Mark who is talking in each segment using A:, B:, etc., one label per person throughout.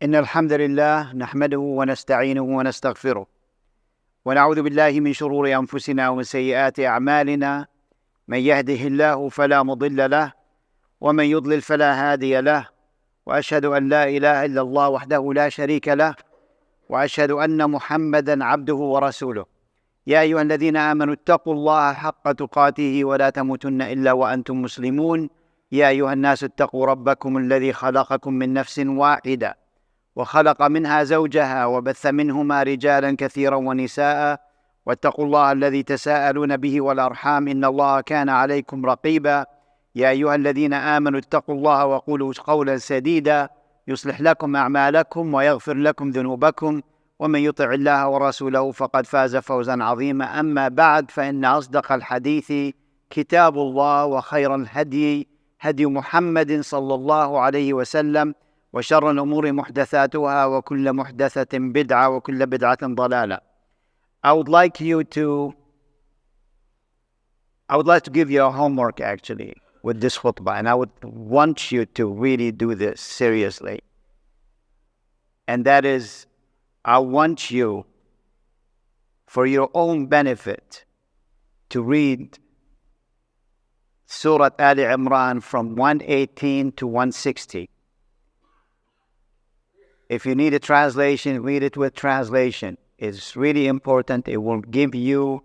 A: إن الحمد لله نحمده ونستعينه ونستغفره ونعوذ بالله من شرور أنفسنا ومن سيئات أعمالنا. من يهده الله فلا مضل له ومن يضلل فلا هادي له، وأشهد أن لا إله إلا الله وحده لا شريك له، وأشهد أن محمدا عبده ورسوله. يا أيها الذين آمنوا اتقوا الله حق تقاته ولا تموتن إلا وأنتم مسلمون. يا أيها الناس اتقوا ربكم الذي خلقكم من نفس واحدة وخلق منها زوجها وبث منهما رجالا كثيرا ونساء، واتقوا الله الذي تساءلون به والأرحام إن الله كان عليكم رقيبا. يا أيها الذين آمنوا اتقوا الله وقولوا قولا سديدا يصلح لكم أعمالكم ويغفر لكم ذنوبكم، ومن يطع الله ورسوله فقد فاز فوزا عظيما. أما بعد، فإن أصدق الحديث كتاب الله، وخير الهدي هدي محمد صلى الله عليه وسلم، وشر الأمور محدثاتها وكل محدثة بدعة وكل بدعة ضلالة. I would like to give you a homework actually with this khutbah, and I would want you to really do this seriously. And that is, I want you, for your own benefit, to read Surah Ali Imran from 118 to 160. If you need a translation, read it with translation. It's really important. It will give you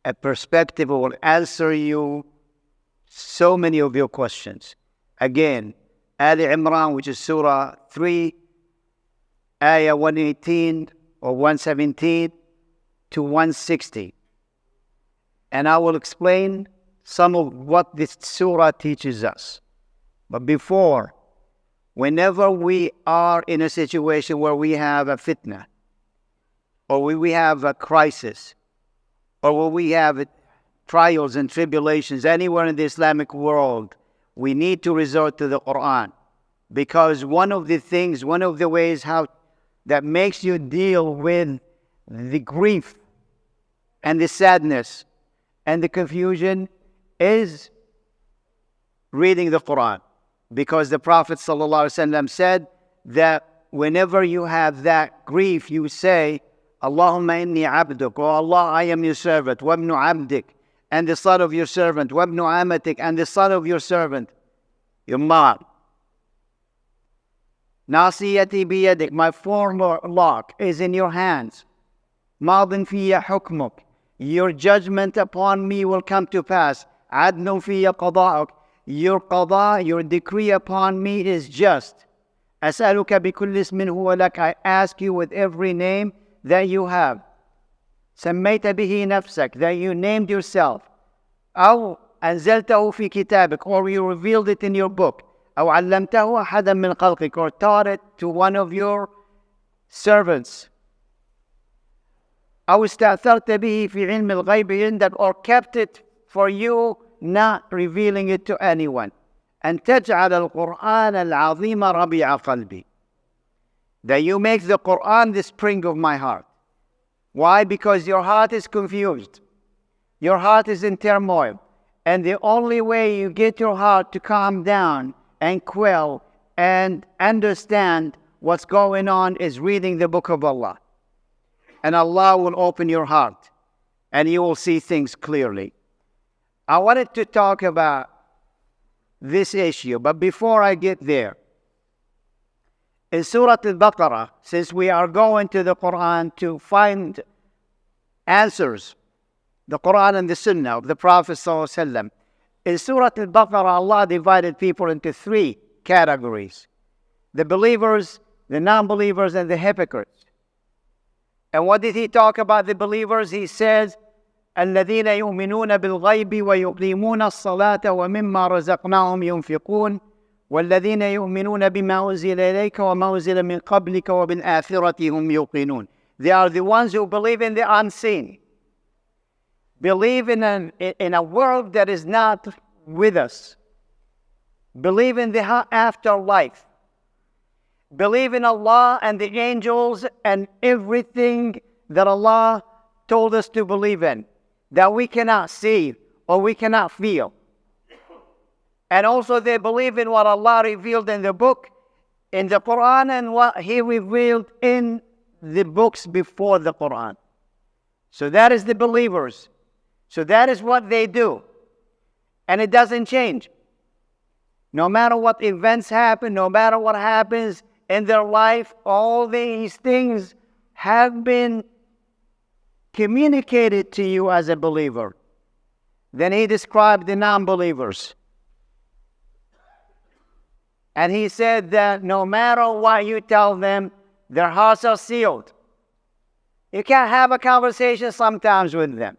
A: a perspective. It will answer you so many of your questions. Again, Ali Imran, which is Surah 3, Ayah 118 or 117 to 160. And I will explain some of what this surah teaches us. But before, whenever we are in a situation where we have a fitna, or we have a crisis, or where we have trials and tribulations anywhere in the Islamic world, we need to resort to the Quran. Because one of the ways how that makes you deal with the grief and the sadness and the confusion is reading the Quran. Because the Prophet ﷺ said that whenever you have that grief, you say, Allahumma inni abduk, oh Allah, I am your servant, wabnu abdik, and the son of your servant, wabnu amatik, and the son of your servant, your mom. Nasiyati biyadik, my forelock is in your hands. Madin fiya hukmuk, your judgment upon me will come to pass. Adnu fiya qada'uk, your qada, your decree upon me is just. As'aluka bikulli ismin huwa lak, I ask you with every name that you have. Sammayta bihi nafsak, that you named yourself. Aw anzaltahu fi kitabik, or you revealed it in your book. Aw allamtahu ahadan min khalqik, or taught it to one of your servants. Aw ista'tharta bihi fi ilm al-ghayb indak, or kept it for you, not revealing it to anyone. And تجعل القرآن العظيم ربيع قلبي, that you make the Quran the spring of my heart. Why? Because your heart is confused. Your heart is in turmoil. And the only way you get your heart to calm down and quell and understand what's going on is reading the book of Allah. And Allah will open your heart and you will see things clearly. I wanted to talk about this issue, but before I get there, in Surah Al-Baqarah, since we are going to the Quran to find answers, the Quran and the Sunnah of the Prophet ﷺ, in Surah Al-Baqarah, Allah divided people into three categories: the believers, the non-believers, and the hypocrites. And what did He talk about the believers? He says, الذين يؤمنون بالغيب ويقيمون الصلاة ومما رزقناهم ينفقون والذين يؤمنون بما أنزل إليك وما أنزل من قبلك وبالآخرة هم يوقنون. They are the ones who believe in the unseen, believe in a world that is not with us, believe in the afterlife, believe in Allah and the angels and everything that Allah told us to believe in, that we cannot see or we cannot feel. And also they believe in what Allah revealed in the book in the Quran and what He revealed in the books before the Quran. So that is the believers. So that is what they do. And it doesn't change. No matter what events happen, no matter what happens in their life, all these things have been communicated to you as a believer. Then He described the non-believers. And He said that no matter what you tell them, their hearts are sealed. You can't have a conversation sometimes with them.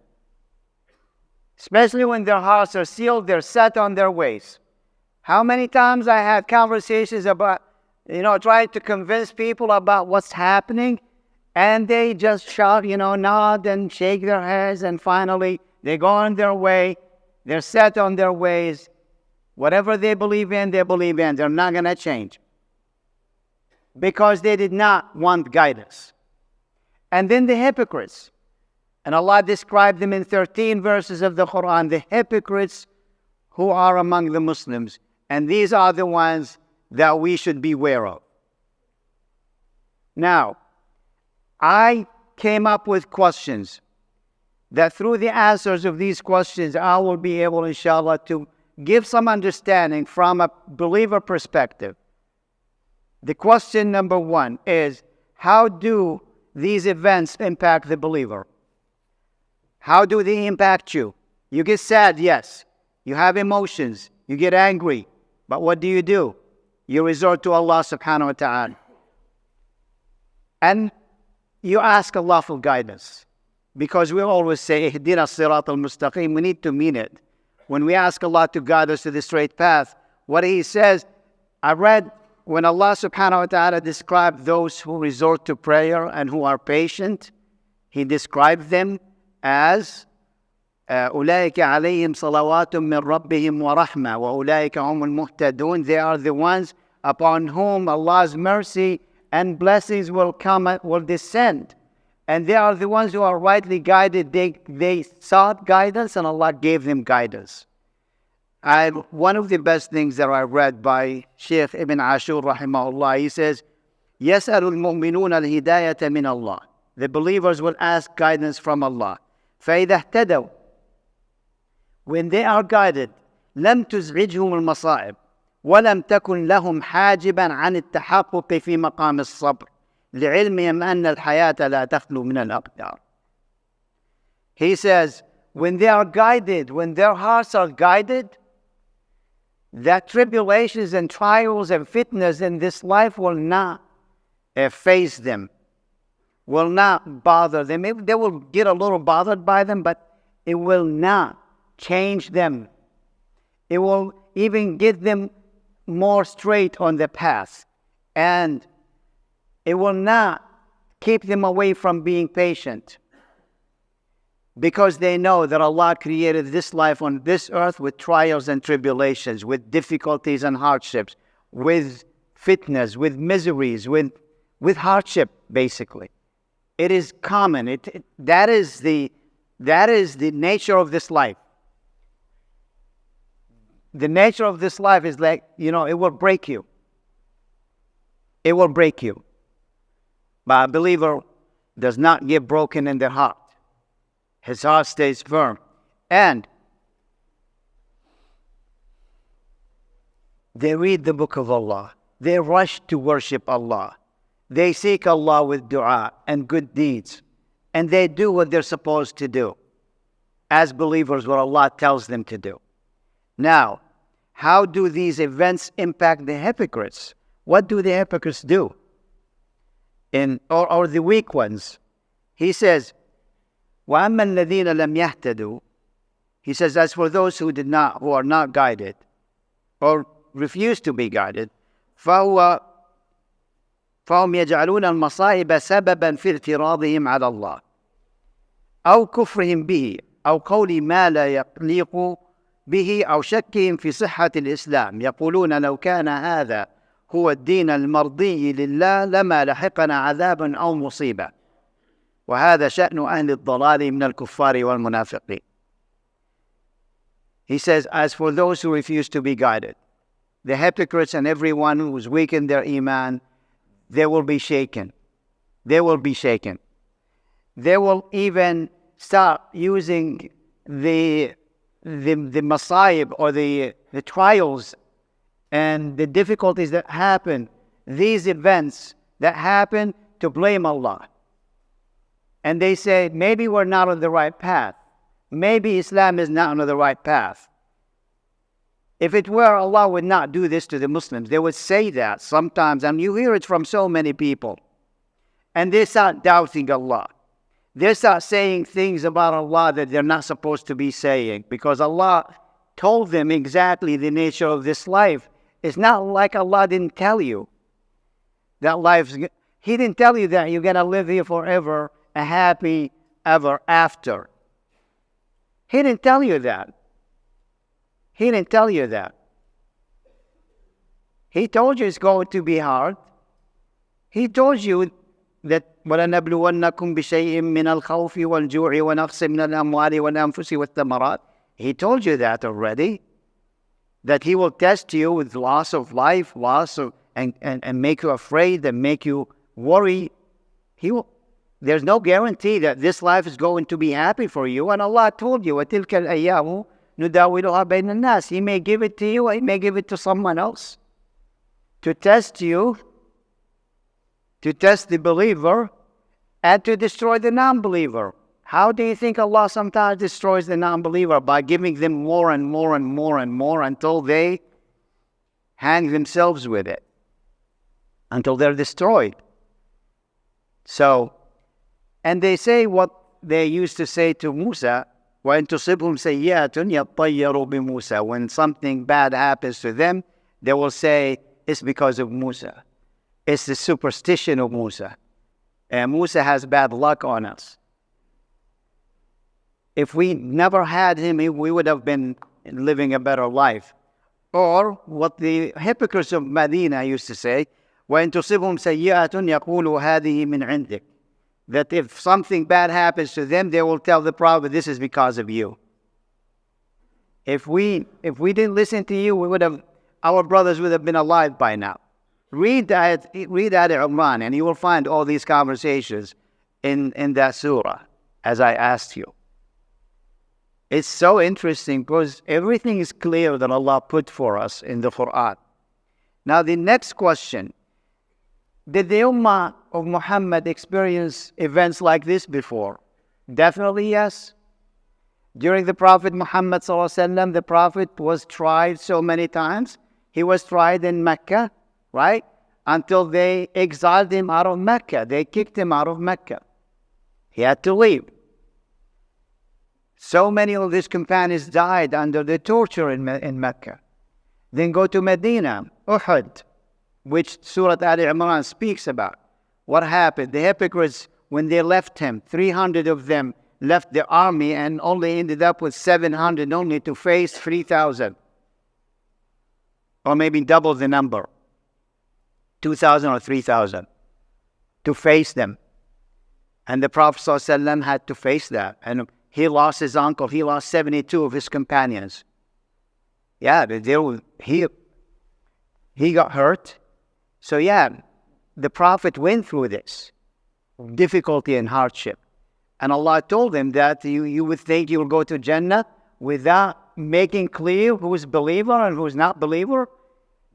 A: Especially when their hearts are sealed, they're set on their ways. How many times I had conversations about, trying to convince people about what's happening, and they just shout, nod and shake their heads, and finally they go on their way. They're set on their ways. Whatever they believe in, they believe in. They're not going to change. Because they did not want guidance. And then the hypocrites. And Allah described them in 13 verses of the Quran, the hypocrites who are among the Muslims. And these are the ones that we should beware of. Now, I came up with questions that through the answers of these questions, I will be able, inshallah, to give some understanding from a believer perspective. The question number one is, how do these events impact the believer? How do they impact you? You get sad, yes. You have emotions. You get angry. But what do? You resort to Allah subhanahu wa ta'ala. And you ask Allah for guidance. Because we always say, Ihdina sirat al-mustaqim. We need to mean it. When we ask Allah to guide us to the straight path, what He says, I read when Allah subhanahu wa ta'ala described those who resort to prayer and who are patient, He described them as أولئك عليهم صلوات من ربهم ورحمة وأولئك هم المهتدون. They are the ones upon whom Allah's mercy and blessings will descend. And they are the ones who are rightly guided. They sought guidance and Allah gave them guidance. One of the best things that I read by Shaykh Ibn Ashur rahimahullah, he says, يَسْأَلُ الْمُؤْمِنُونَ الْهِدَايَةَ مِنَ اللَّهِ. The believers will ask guidance from Allah. فَإِذَا اهْتَدَوْا. When they are guided, لَمْ تُزْعِجْهُمُ الْمَصَائِبِ وَلَمْ تَكُنْ لَهُمْ حَاجِبًا عَنِ التَّحَقُّقِ فِي مَقَامِ الصَّبْرِ لِعِلْمِهِمْ أَنَّ الْحَيَاةَ لَا تَخْلُو مِنَ الْأَقْدَارِ. He says, when they are guided, when their hearts are guided, that tribulations and trials and fitness in this life will not faze them, will not bother them. Maybe they will get a little bothered by them, but it will not change them. It will even get them more straight on the path. And it will not keep them away from being patient. Because they know that Allah created this life on this earth with trials and tribulations, with difficulties and hardships, with fitness, with miseries, with hardship, basically. It is common. That is the nature of this life. The nature of this life is like, it will break you. It will break you. But a believer does not get broken in their heart. His heart stays firm. And they read the book of Allah. They rush to worship Allah. They seek Allah with dua and good deeds. And they do what they're supposed to do. As believers, what Allah tells them to do. Now, how do these events impact the hypocrites? What do the hypocrites do? Or the weak ones? He says, وَأَمَّا الَّذِينَ لَمْ يَهْتَدُوا. He says, as for those who are not guided, or refuse to be guided, فَهُم يَجْعَلُونَ الْمَصَائِبَ سَبَبًا فِي اعْتِرَاضِهِمْ عَلَى اللَّهِ أو كفرهم به أو قول ما لا يليق به أو شكهم في صحة الإسلام. يقولون لو كان هذا هو الدين المرضي لله لما لحقنا عذاب أو مصيبة. وهذا شأن أهل الضلال من الكفار والمنافقين. He says, as for those who refuse to be guided, the hypocrites and everyone who's weak in their iman, they will be shaken. They will be shaken. They will even start using the masayib, or the trials and the difficulties that happen, these events that happen, to blame Allah. And they say, maybe we're not on the right path. Maybe Islam is not on the right path. If it were, Allah would not do this to the Muslims. They would say that sometimes, and you hear it from so many people. And they start doubting Allah. They start saying things about Allah that they're not supposed to be saying, because Allah told them exactly the nature of this life. It's not like Allah didn't tell you that He didn't tell you that you're going to live here forever, a happy ever after. He didn't tell you that. He didn't tell you that. He told you it's going to be hard. He told you that وَلَنَبْلُوَنَّكُمْ بِشَيْءٍ مِّنَ الْخَوْفِ وَالْجُوعِ وَنَقْصٍ مِّنَ الْأَمْوَالِ وَالْأَنفُسِ وَالثَّمَرَاتِ. He told you that already. That He will test you with loss of life, and make you afraid and make you worry. There's no guarantee that this life is going to be happy for you. And Allah told you, وَتِلْكَ الْأَيَّامُ نُدَاوِلُهَا بَيْنَ النَّاسِ. He may give it to you, He may give it to someone else. To test you, to test the believer, and to destroy the non-believer. How do you think Allah sometimes destroys the non-believer? By giving them more and more and more and more until they hang themselves with it, until they're destroyed. So, and they say what they used to say to Musa, وَإِن تُصِبْهُمْ سَيِّئَةٌ يَطَّيَّرُوا بِمُوسَى. When something bad happens to them, they will say, it's because of Musa. It's the superstition of Musa. And Musa has bad luck on us. If we never had him, we would have been living a better life. Or what the hypocrites of Medina used to say, وَإِن تُصِبْهُمْ سَيِّئَةٌ يَقُولُوا هَذِهِ مِنْ عِنْدِكَ. That if something bad happens to them, they will tell the Prophet, this is because of you. If we didn't listen to you, our brothers would have been alive by now. Read that Imran, and you will find all these conversations in that surah, as I asked you. It's so interesting because everything is clear that Allah put for us in the Quran. Now the next question, did the Ummah of Muhammad experience events like this before? Definitely yes. During the Prophet Muhammad ﷺ, the Prophet was tried so many times. He was tried in Mecca, right? Until they exiled him out of Mecca. They kicked him out of Mecca. He had to leave. So many of his companions died under the torture in Mecca. Then go to Medina, Uhud, which Surah Al-Imran speaks about. What happened? The hypocrites, when they left him, 300 of them left the army and only ended up with 700 only to face 3,000. Or maybe double the number. 2,000 or 3,000 to face them. And the Prophet ﷺ had to face that. And he lost his uncle. He lost 72 of his companions. Yeah, he got hurt. So yeah, the Prophet went through this difficulty and hardship. And Allah told him that you would think you will go to Jannah without making clear who's believer and who's not believer.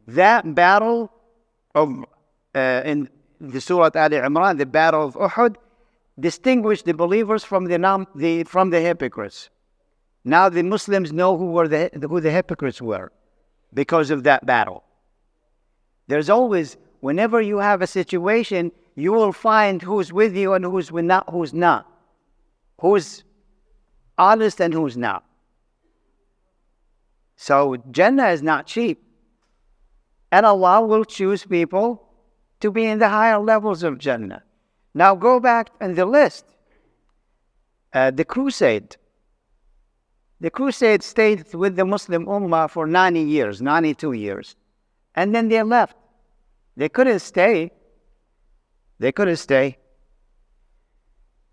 A: That battle of in the Surah Al-Imran, the battle of Uhud, distinguished the believers from the hypocrites. Now the Muslims know who the hypocrites were because of that battle. There's always, whenever you have a situation, you will find who's with you and who's not. Who's honest and who's not. So Jannah is not cheap. And Allah will choose people to be in the higher levels of Jannah. Now go back in the list. The crusade. The crusade stayed with the Muslim Ummah for 90 years, 92 years. And then they left. They couldn't stay. They couldn't stay.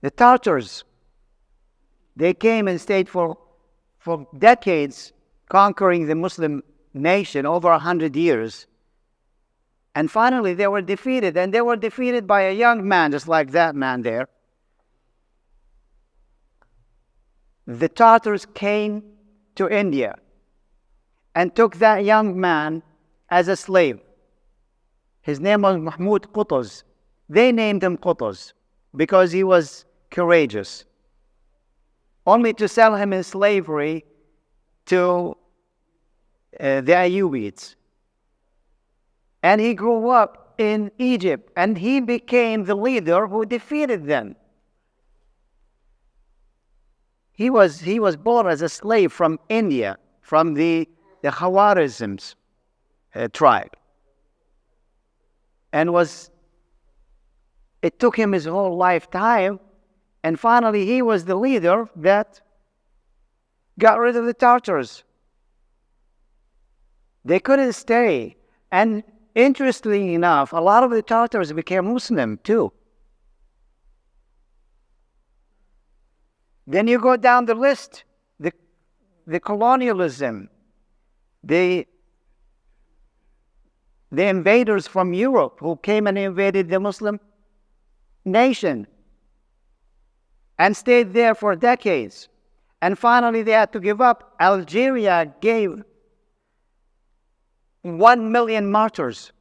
A: The Tartars, they came and stayed for decades, conquering the Muslim nation over 100 years. And finally they were defeated, and they were defeated by a young man, just like that man there. The Tartars came to India and took that young man as a slave. His name was Mahmud Qutuz. They named him Qutuz because he was courageous, only to sell him in slavery to the Ayyubids. And he grew up in Egypt, and he became the leader who defeated them. He was born as a slave from India, from the Khwarizms tribe. And it took him his whole lifetime, and finally he was the leader that got rid of the Tartars. They couldn't stay. And interestingly enough, a lot of the Tartars became Muslim too. Then you go down the list, the colonialism, the invaders from Europe who came and invaded the Muslim nation and stayed there for decades. And finally they had to give up. Algeria gave 1 million martyrs.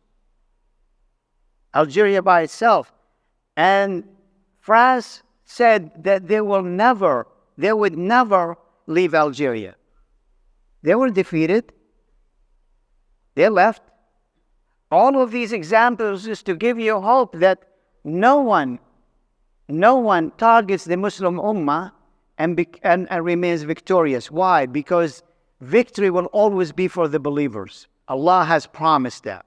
A: Algeria by itself. And France said that they would never leave Algeria. They were defeated. They left. All of these examples is to give you hope that no one targets the Muslim Ummah and remains victorious. Why? Because victory will always be for the believers. Allah has promised that.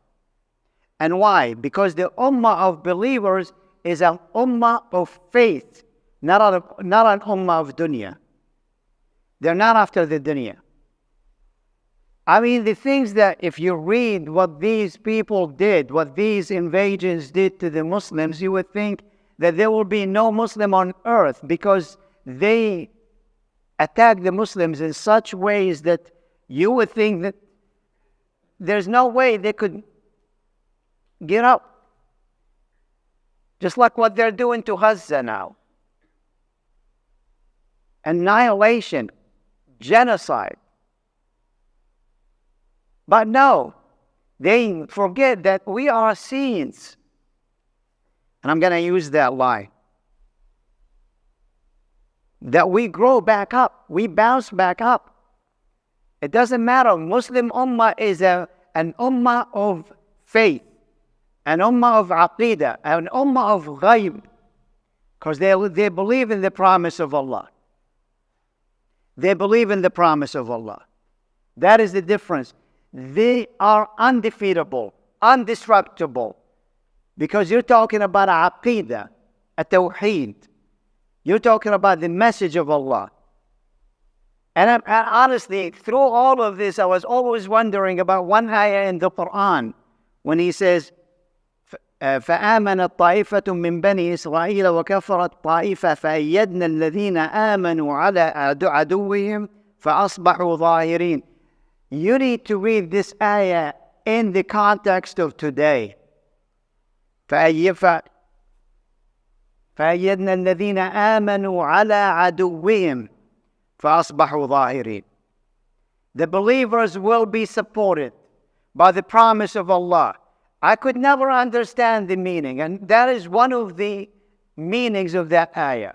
A: And why? Because the Ummah of believers is an Ummah of faith, not an Ummah of dunya. They're not after the dunya. I mean, the things that if you read what these people did, what these invasions did to the Muslims, you would think that there will be no Muslim on earth, because they attacked the Muslims in such ways that you would think that there's no way they could get up. Just like what they're doing to Gaza now. Annihilation, genocide. But no, they forget that we are saints. And I'm going to use that lie. That we grow back up, we bounce back up. It doesn't matter. Muslim Ummah is an Ummah of faith, an Ummah of Aqidah, an Ummah of Ghayb. Because they believe in the promise of Allah. They believe in the promise of Allah. That is the difference. They are undefeatable, indestructible. Because you're talking about Aqidah, a Tawheed. You're talking about the message of Allah. And honestly, through all of this, I was always wondering about one ayah in the Quran when he says, فآمنت طائفة من بني إسرائيل وكفرت طائفة فأيدنا الذين آمنوا على عدوهم فأصبحوا ظاهرين. You need to read this ayah in the context of today. فأيدنا الذين آمنوا على عدوهم فأصبحوا ظاهرين. The believers will be supported by the promise of Allah. I could never understand the meaning, and that is one of the meanings of that ayah.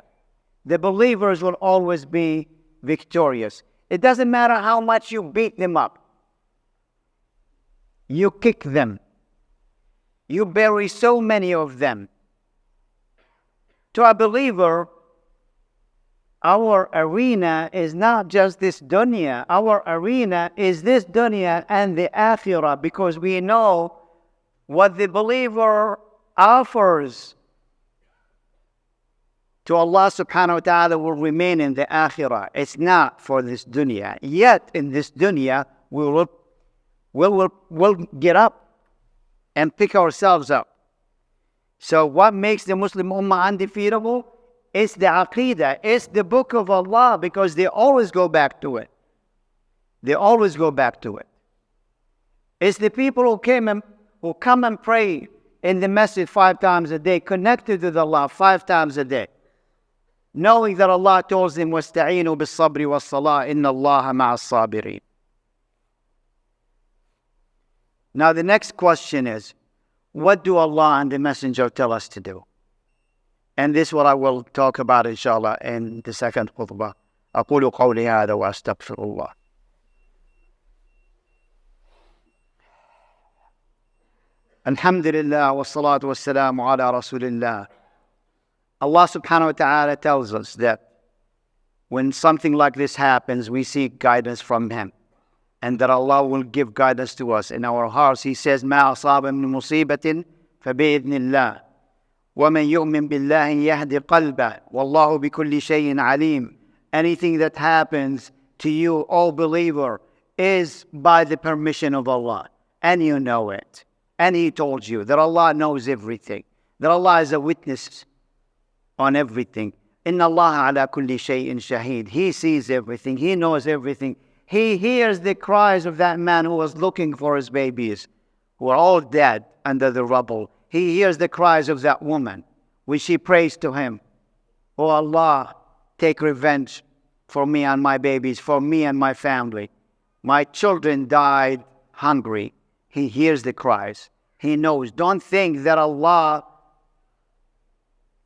A: The believers will always be victorious. It doesn't matter how much you beat them up. You kick them. You bury so many of them. To a believer, our arena is not just this dunya. Our arena is this dunya and the akhirah, because we know what the believer offers to Allah subhanahu wa ta'ala will remain in the akhirah. It's not for this dunya. Yet in this dunya, we'll get up and pick ourselves up. So what makes the Muslim Ummah undefeatable? It's the Aqidah. It's the book of Allah, because they always go back to it. They always go back to it. It's the people who come and pray in the masjid 5 times a day, connected with Allah 5 times a day, knowing that Allah tells them, وَاسْتَعِينُوا بِالصَّبْرِ وَالصَّلَاةِ إِنَّ اللَّهَ مَعَ الصَّابِرِينَ. Now the next question is, what do Allah and the Messenger tell us to do? And this is what I will talk about inshallah in the second khutbah. أقول قولي هذا وأستغفر الله. Alhamdulillah wa salatu wa salamu ala Rasulillah. Allah subhanahu wa ta'ala tells us that when something like this happens, we seek guidance from Him, and that Allah will give guidance to us in our hearts. He says, مَا أَصَابَ مِن مُصِيبَةٍ فَبِإِذْنِ اللَّهِ وَمَنْ يُؤْمِن بِاللَّهِ يَهْدِ قَلْبَهُ وَاللَّهُ بِكُلِّ شَيْءٍ عَلِيمٌ. Anything that happens to you, O believer, is by the permission of Allah, and you know it. And He told you that Allah knows everything, that Allah is a witness on everything. Inna Allah ala kulli shay'in shaheed. He sees everything. He knows everything. He hears the cries of that man who was looking for his babies, who are all dead under the rubble. He hears the cries of that woman when she prays to Him. Oh Allah, take revenge for me and my babies, for me and my family. My children died hungry. He hears the cries. He knows. Don't think that Allah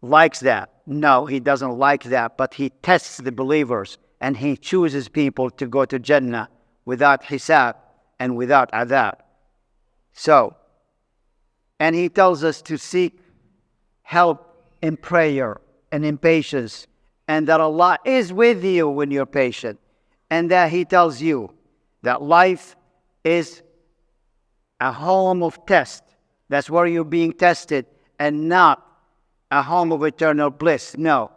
A: likes that. No, He doesn't like that, but He tests the believers, and He chooses people to go to Jannah without hisab and without adhab. So, and He tells us to seek help in prayer and in patience, and that Allah is with you when you're patient, and that He tells you that life is a home of test. That's where you're being tested, and not a home of eternal bliss. No.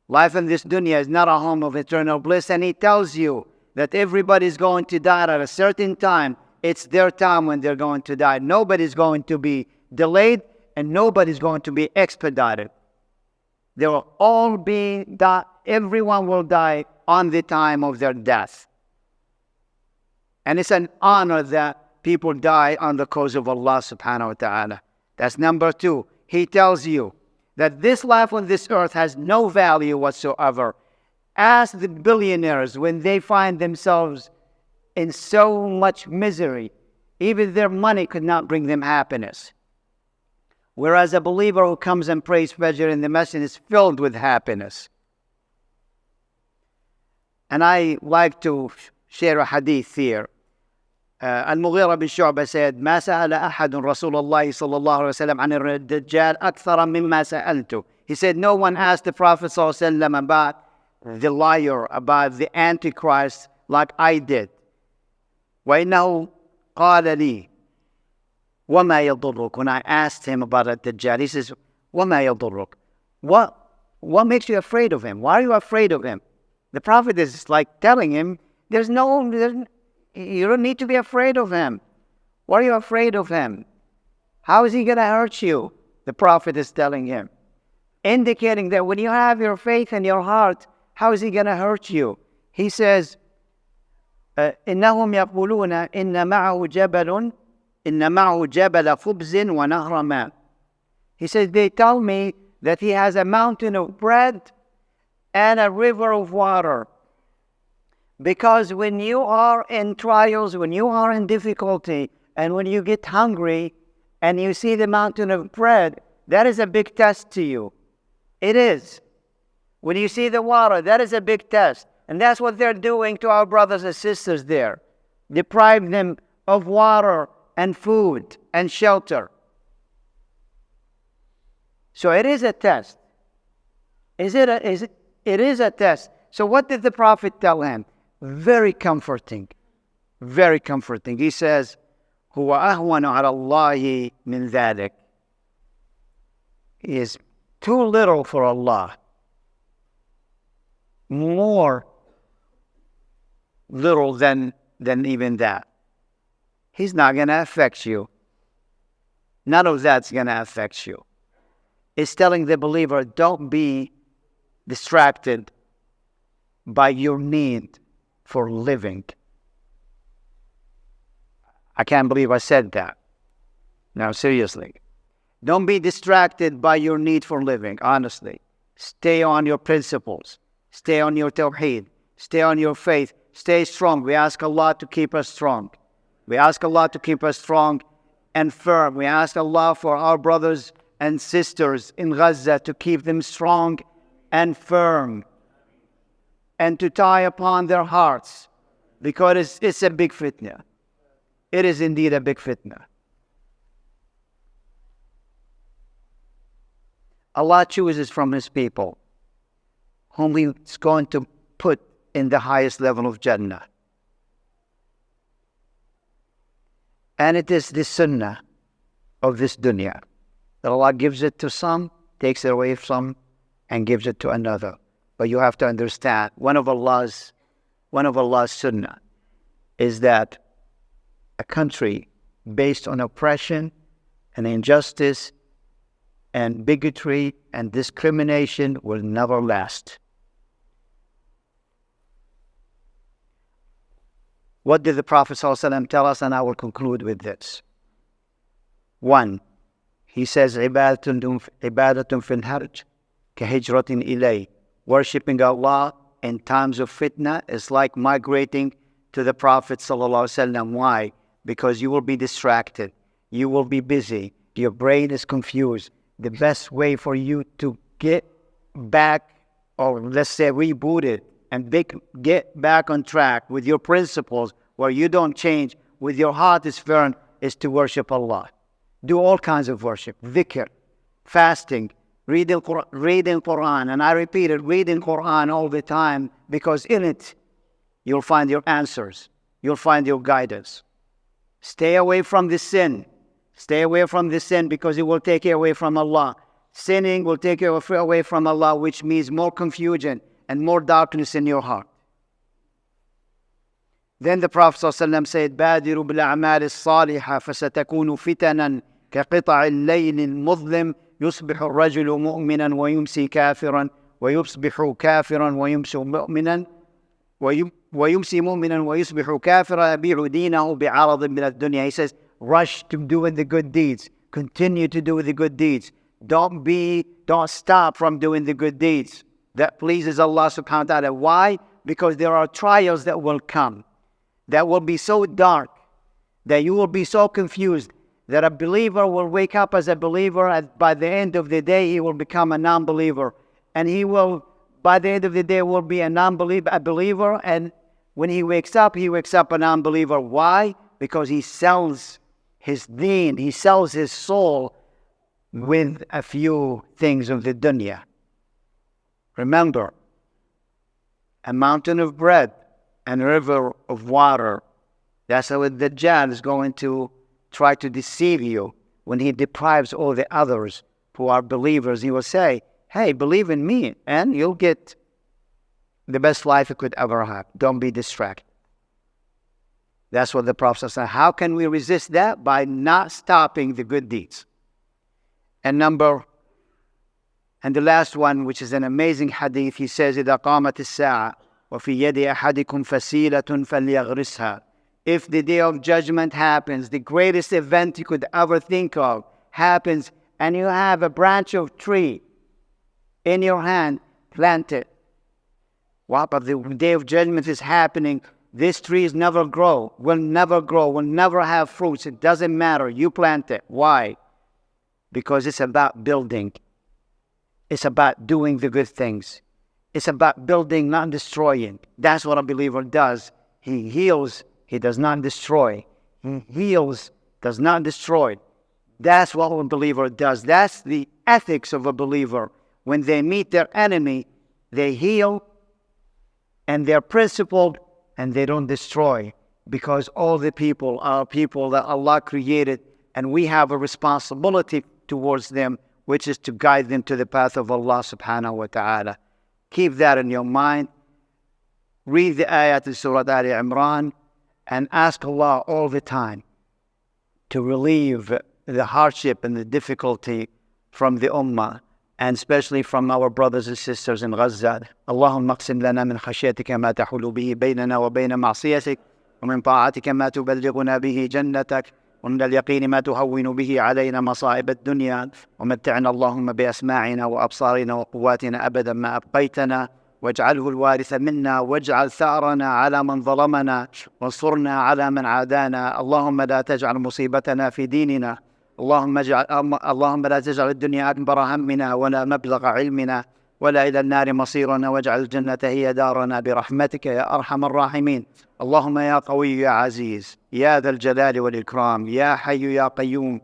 A: Life in this dunya is not a home of eternal bliss, and He tells you that everybody's going to die at a certain time. It's their time when they're going to die. Nobody's going to be delayed, and nobody's going to be expedited. They will all everyone will die on the time of their death. And it's an honor that people die on the cause of Allah subhanahu wa ta'ala. That's number 2. He tells you that this life on this earth has no value whatsoever. Ask the billionaires when they find themselves in so much misery, even their money could not bring them happiness. Whereas a believer who comes and prays Fajr in the masjid is filled with happiness. And I like to share a hadith here. المغيرة بن شعبة said, ما سأل أحد رسول الله صلى الله عليه وسلم عن الدجال أكثر مما سألته. He said, no one asked the Prophet صلى الله عليه وسلم about the liar, about the Antichrist, like I did. وإنه قال لي وما يضرك. When I asked him about the Dajjal, he says, وما يضرك. What makes you afraid of him? Why are you afraid of him? The Prophet is like telling him, you don't need to be afraid of him. Why are you afraid of him? How is he going to hurt you? The Prophet is telling him, indicating that when you have your faith in your heart, how is he going to hurt you? He says, إنهم يقولون إن معه جبل خبز ونهر ماء. He says, they tell me that he has a mountain of bread and a river of water. Because when you are in trials, when you are in difficulty, and when you get hungry and you see the mountain of bread, that is a big test to you. It is. When you see the water, that is a big test. And that's what they're doing to our brothers and sisters there. Deprive them of water and food and shelter. So it is a test. It is a test. So what did the Prophet tell him? Very comforting. Very comforting. He says, هو أهون على الله من ذلك. He is too little for Allah. More little than even that. He's not going to affect you. None of that's going to affect you. It's telling the believer, don't be distracted by your need for living. I can't believe I said that. Now, seriously. Don't be distracted by your need for living, honestly. Stay on your principles. Stay on your tawheed. Stay on your faith. Stay strong. We ask Allah to keep us strong. We ask Allah to keep us strong and firm. We ask Allah for our brothers and sisters in Gaza to keep them strong and firm and to tie upon their hearts, because it's a big fitna. It is indeed a big fitna. Allah chooses from His people whom He is going to put in the highest level of Jannah. And it is the sunnah of this dunya that Allah gives it to some, takes it away from some, and gives it to another. But you have to understand, one of Allah's sunnah is that a country based on oppression and injustice and bigotry and discrimination will never last. What did the Prophet ﷺ tell us? And I will conclude with this. 1, he says, عِبَادَةٌ فِي الْحَرْجِ كَهِجْرَةٍ إِلَيْهِ. Worshipping Allah in times of fitna is like migrating to the Prophet ﷺ. Why? Because you will be distracted. You will be busy. Your brain is confused. The best way for you to get back, or let's say rebooted, and get back on track with your principles where you don't change, with your heart is firm, is to worship Allah. Do all kinds of worship, dhikr, fasting, reading Quran. And I repeat it, reading Quran all the time, because in it you'll find your answers. You'll find your guidance. Stay away from the sin. Stay away from the sin, because it will take you away from Allah. Sinning will take you away from Allah, which means more confusion and more darkness in your heart. Then the Prophet ﷺ said, بَادِرُوا بِالْأَعْمَالِ الصَّالِحَةِ فَسَتَكُونُ فِتَنًا كَقِطَعِ اللَّيْلِ الْمُظْلِمِ يُصْبِحُ الرَّجُلُ مُؤْمِنًا وَيُمْسِي كَافِرًا وَيُصْبِحُ كَافِرًا وَيُمْسِي مُؤْمِنًا وَيُصْبِحُ كَافِرًا يَبِيعُ دِينَهُ بِعَرَضٍ مِنَ الدُّنْيَا. He says, rush to doing the good deeds. Continue to do the good deeds. Don't stop from doing the good deeds. That pleases Allah subhanahu wa ta'ala. Why? Because there are trials that will come, that will be so dark, that you will be so confused, that a believer will wake up as a believer, and by the end of the day he will become a non-believer. And he will, by the end of the day, will be a believer, and when he wakes up a non-believer. Why? Because he sells his deen, he sells his soul with a few things of the dunya. Remember, a mountain of bread and a river of water. That's how the Dajjal is going to try to deceive you. When he deprives all the others who are believers, he will say, hey, believe in me, and you'll get the best life you could ever have. Don't be distracted. That's what the Prophet said. How can we resist that? By not stopping the good deeds. And the last one, which is an amazing hadith, he says, إِذَا قَامَتِ السَّاعَةِ وَفِي يَدِ أَحَدِكُمْ فَسِيلَةٌ فَلْيَغْرِسْهَا. If the day of judgment happens, the greatest event you could ever think of happens, and you have a branch of tree in your hand, plant it. What? But the day of judgment is happening. This tree will never grow, will never have fruits. It doesn't matter. You plant it. Why? Because it's about building. It's about doing the good things. It's about building, not destroying. That's what a believer does. He heals, he does not destroy. He heals, does not destroy. That's what a believer does. That's the ethics of a believer. When they meet their enemy, they heal, and they're principled, and they don't destroy. Because all the people are people that Allah created, and we have a responsibility towards them, which is to guide them to the path of Allah subhanahu wa ta'ala. Keep that in your mind. Read the ayat of Surah Ali Imran and ask Allah all the time to relieve the hardship and the difficulty from the Ummah, and especially from our brothers and sisters in Gaza. Allahumma aqsim lana min khashyatika ma tahulu bihi baynana wa bayna ma'siyatik. ومن طاعتك ما تبلغنا به جنتك، ومن اليقين ما تهون به علينا مصائب الدنيا. ومتعنا اللهم بأسماعنا وأبصارنا وقواتنا أبدا ما أبقيتنا، واجعله الوارث منا، واجعل ثأرنا على من ظلمنا، وانصرنا على من عادانا. اللهم لا تجعل مصيبتنا في ديننا، اللهم لا تجعل الدنيا أكبر همنا ولا مبلغ علمنا ولا إلى النار مصيرنا، واجعل الجنة هي دارنا برحمتك يا أرحم الراحمين. اللهم يا قوي يا عزيز يا ذا الجلال والإكرام يا حي يا قيوم،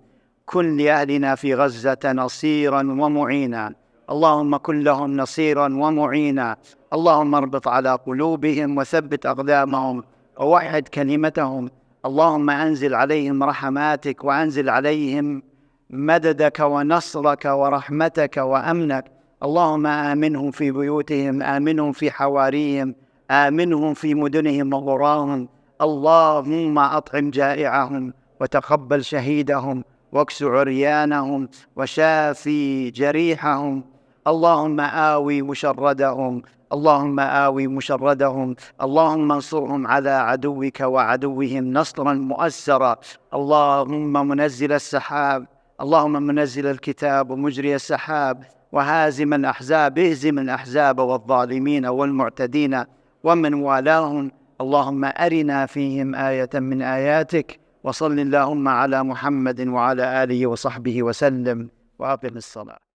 A: كن لأهلنا في غزة نصيرا ومعينا. اللهم كن لهم نصيرا ومعينا. اللهم اربط على قلوبهم وثبت أقدامهم ووحد كلمتهم. اللهم أنزل عليهم رحماتك، وأنزل عليهم مددك ونصرك ورحمتك وأمنك. اللهم آمنهم في بيوتهم، آمنهم في حواريهم، آمنهم في مدنهم وقراهم. اللهم أطعم جائعهم، وتقبل شهيدهم، واكس عريانهم، وشافي جريحهم. اللهم آوي مشردهم، اللهم آوي مشردهم. اللهم انصرهم على عدوك وعدوهم نصرا مؤزرا. اللهم منزل السحاب، اللهم منزل الكتاب ومجري السحاب، وهازم الأحزاب، اهزم الأحزاب والظالمين والمعتدين ومن والاهم. اللهم أرنا فيهم آية من آياتك. وصل اللهم على محمد وعلى آله وصحبه وسلم، وأقم الصلاة.